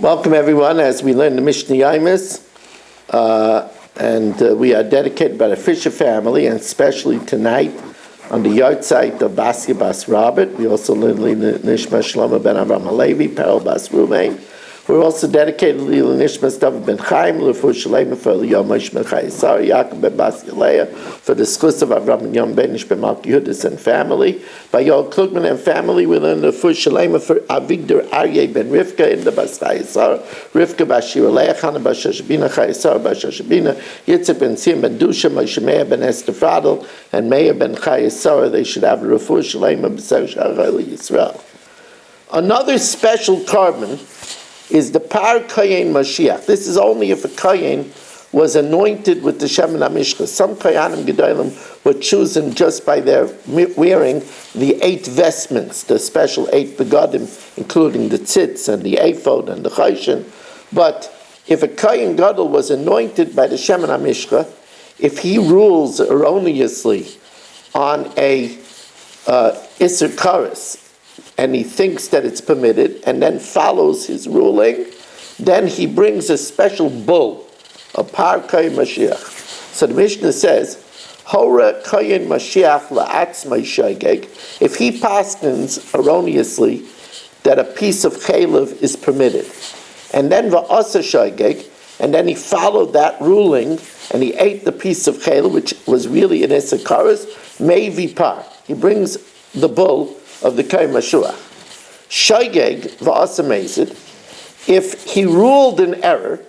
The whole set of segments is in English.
Welcome everyone as we learn the Mishna Yomis, and we are dedicated by the Fisher family, and especially tonight on the yahrzeit of Basia Bas Robert. We also learn Nishma Shlomo ben Avram Halevi, Perel Bas Ruvain. We're also dedicated to Nishma Stav ben Chaim, Lefu Shalem for Yomis ben Chayesar, Yaakov ben Bas Yaleah, for the exclusive Avram Yom ben Ish ben Malki Yudis and family. By Yoel Klugman and family, we learn Lefu Shalem for Avigdor Aryeh ben Rivka in the Bas Chayesar, Rivka Bas Shiraleah, Chana Bas Shashabina, Chayesar Bas Shashabina, Yitzhak ben Sim ben Dusha, Moshe Meir ben Esther Fradel, and Meir ben Chayesar. They should have Lefu Shalem b'Ser Sha'ar Yisrael. Another special carbon is the Par Kayin Mashiach. This is only if a Kayin was anointed with the Shemen HaMishcha. Some Kayanim Gedolim were chosen just by their wearing the 8 vestments, the special 8 begadim, including the tzitz and the ephod and the chayshin. But if a Kayin Gadol was anointed by the Shemen HaMishcha, if he rules erroneously on a Isser Kares, and he thinks that it's permitted, and then follows his ruling, then he brings a special bull, a Par Kayin Mashiach. So the Mishnah says, Hora Kayin Mashiach la'atzmai shaygeg. If he paskins erroneously that a piece of chaylev is permitted, and then va'asa shaygeg, and then he followed that ruling, and he ate the piece of chaylev, which was really an esakaris, may vipar. He brings the bull of the Kayin Mashiach. Shaygeg va'asa mezid, if he ruled in error,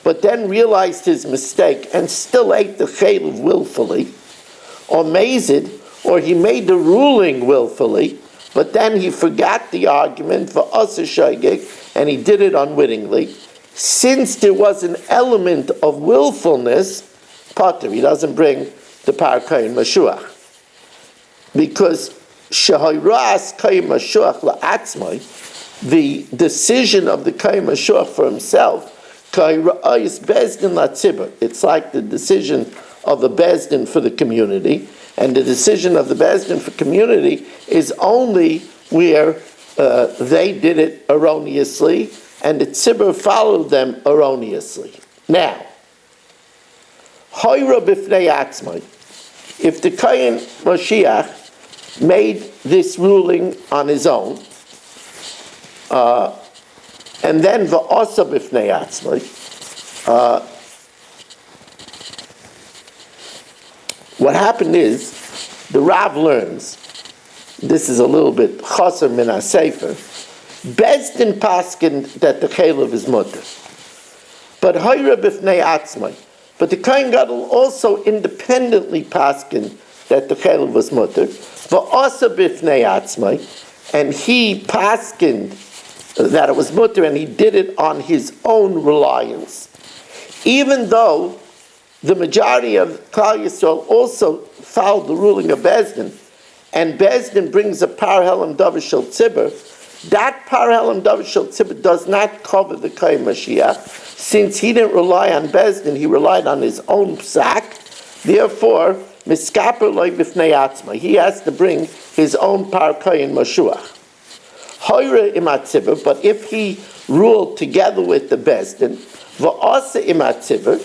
but then realized his mistake and still ate the chaylev willfully, or mezid, or he made the ruling willfully, but then he forgot the argument va'asa shaygeg, and he did it unwittingly, since there was an element of willfulness, pater, he doesn't bring the Par Kayin Mashiach. Because Shehayras Kayin Mashiach la'atzmai, the decision of the Kayin Mashiach for himself, Ka'ira'ayis bezdin la'tzibur. It's like the decision of the bezdin for the community, and the decision of the bezdin for community is only where they did it erroneously, and the tzibur followed them erroneously. Now, Hoyra b'fnei atzmai, if the Kayin Mashiach made this ruling on his own, and then va'asa b'fnei atzmai, what happened is, the Rav learns, this is a little bit chaser min ha-sefer, bezdin paskin that the chaylev is mutter, but hoyra b'fnei atzmai, but the Kayin Gadol also independently paskin that the chaylev was mutter, va'asa b'fnei atzmai, and he paskined that it was mutter, and he did it on his own reliance, even though the majority of Klal Yisrael also followed the ruling of Bezdin, and Bezdin brings a par helam davar shel tzibur. That par helam davar shel tzibur does not cover the Kayin Mashiach, since he didn't rely on Bezdin, he relied on his own psak. Therefore, miskaper loy b'fnei atzma, he has to bring his own Par Kayin Mashiach. Hoyre imat tzibur, but if he ruled together with the Bezdin, va'asa imat tzibur,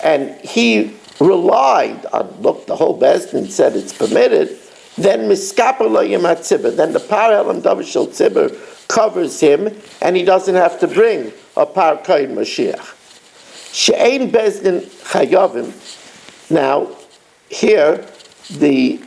and he relied on, look, the whole Bezdin said it's permitted, then miskaper loy imat tzibur, then the Par helam davar shel tzibur covers him, and he doesn't have to bring a Par Kayin Mashiach. She'ein Bezdin chayavim. Now, here, the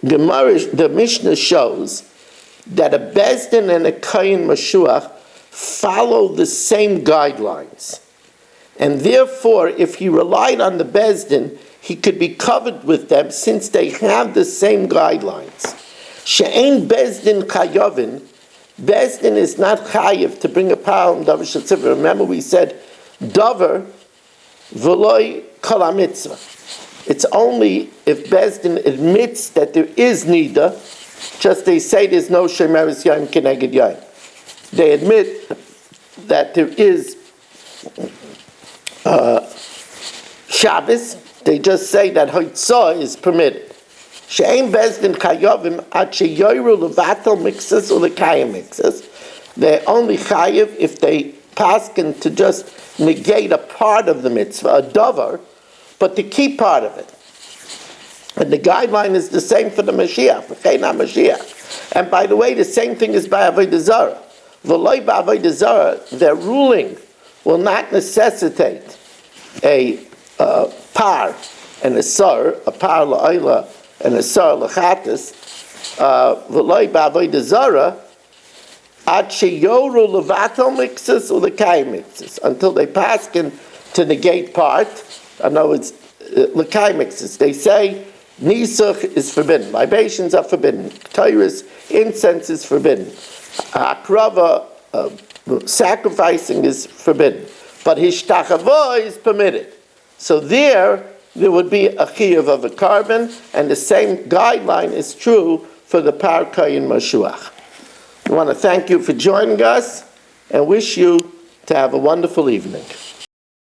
Gemara, the Mishnah shows that a Bezdin and a Kayin Mashiach follow the same guidelines, and therefore, if he relied on the Bezdin, he could be covered with them since they have the same guidelines. She'ein Bezdin chayavin, Bezdin is not chayiv to bring a par helam davar shel tzibur. Remember we said davar v'loy kol ha-mitzvah. It's only if Bezdin admits that there is nida, just they say there's no shemeres yain keneged yain. They admit that there is Shabbos, they just say that Hoitzah is permitted. She'ein bezdin chayovim ad sheyoru levatel mixes or lekayim mixes. They're only chayiv if they paskin to just negate a part of the mitzvah, a dover, but to keep part of it. And the guideline is the same for the Mashiach, for Chena Mashiach. And by the way, the same thing is by Avodah Zarah. V'loi b'Avodah Zarah, their ruling will not necessitate a par and a sar, a par la'ayla and a sar l'chatis. V'loi b'Avodah Zarah, ad sheyoru levatel mixes or l'kayim mixes, until they paskin to negate part. In other words, l'kayim mixes. They say Nisuch is forbidden. Libations are forbidden. Tyrus, incense is forbidden. Akrava, sacrificing is forbidden. But hishtachavo is permitted. So there would be a chiyuv of a carbon, and the same guideline is true for the par kayin mashuach. I want to thank you for joining us and wish you to have a wonderful evening.